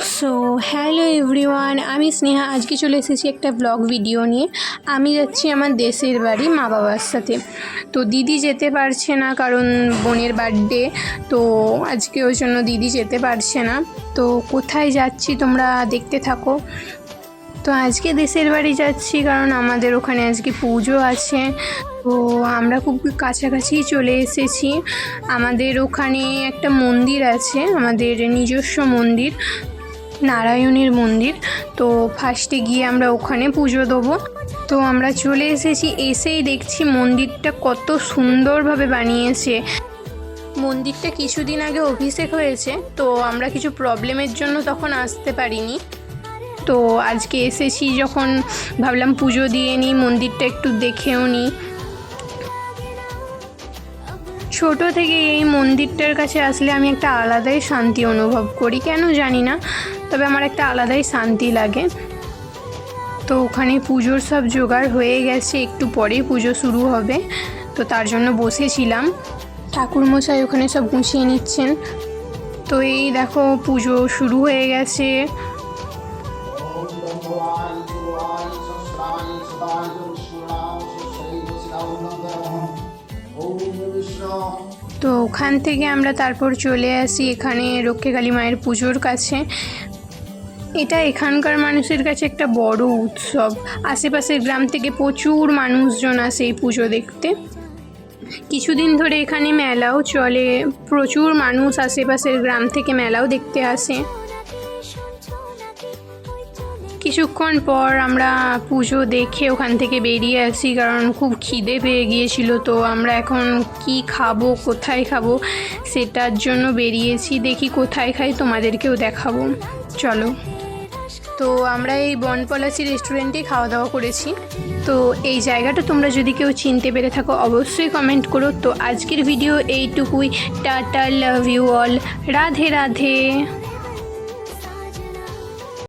So hello everyone, আমি স্নেহা। আজকে চলে এসেছি একটা ব্লগ ভিডিও নিয়ে। আমি যাচ্ছি আমার দেশের বাড়ি মা বাবার সাথে। তো দিদি যেতে পারছে না কারণ বোনের বার্থডে, তো আজকে ওই জন্য দিদি যেতে পারছে না। তো কোথায় যাচ্ছি তোমরা দেখতে থাকো। তো আজকে দেশের বাড়ি যাচ্ছি কারণ আমাদের ওখানে আজকে পুজো আছে। তো আমরা খুব কাছাকাছি চলে এসেছি। আমাদের ওখানে একটা মন্দির আছে, আমাদের নিজস্ব মন্দির, নারায়ণের মন্দির। তো ফার্স্টে গিয়ে আমরা ওখানে পুজো দেবো। তো আমরা চলে এসেছি, এসেই দেখছি মন্দিরটা কত সুন্দরভাবে বানিয়েছে। মন্দিরটা কিছুদিন আগে অভিষেক হয়েছে, তো আমরা কিছু প্রবলেমের জন্য তখন আসতে পারিনি। তো আজকে এসেছি যখন ভাবলাম পুজো দিয়ে নিই, মন্দিরটা একটু দেখেও নিই। ছোট থেকে এই মন্দিরটার কাছে আসলে আমি একটা আলাদাই শান্তি অনুভব করি, কেন জানি না, তবে আমার একটা আলাদাই শান্তি লাগে। তো ওখানে পুজোর সব জোগাড় হয়ে গেছে, একটু পরেই পুজো শুরু হবে, তো তার জন্য বসেছিলাম। ঠাকুরমশাই ওখানে সব গুছিয়ে নিচ্ছেন। তো এই দেখো পুজো শুরু হয়ে গেছে। তো ওখান থেকে আমরা তারপর চলে আসি এখানে রক্ষাকালী মায়ের পুজোর কাছে। এটা এখানকার মানুষের কাছে একটা বড় উৎসব। আশেপাশের গ্রাম থেকে প্রচুর মানুষজন আসে এই পুজো দেখতে। কিছুদিন ধরে এখানে মেলাও চলে, প্রচুর মানুষ আশেপাশের গ্রাম থেকে মেলাও দেখতে আসে। কিছুক্ষণ পর আমরা পুজো দেখে ওখান থেকে বেরিয়ে আসি কারণ খুব খিদে পেয়ে গিয়েছিল। তো আমরা এখন কি খাবো, কোথায় খাবো সেটার জন্য বেরিয়েছি। দেখি কোথায় খাই, তোমাদেরকেও দেখাবো, চলো। তো আমরা এই বনপলাশি রেস্টুরেন্টে খাওয়া দাওয়া করেছি। তো এই জায়গাটা তোমরা যদি কেউ চিনতে পেরে থাকো অবশ্যই কমেন্ট করো। তো আজকের ভিডিও এইটুকুই। Tata, love you all, Radhe Radhe.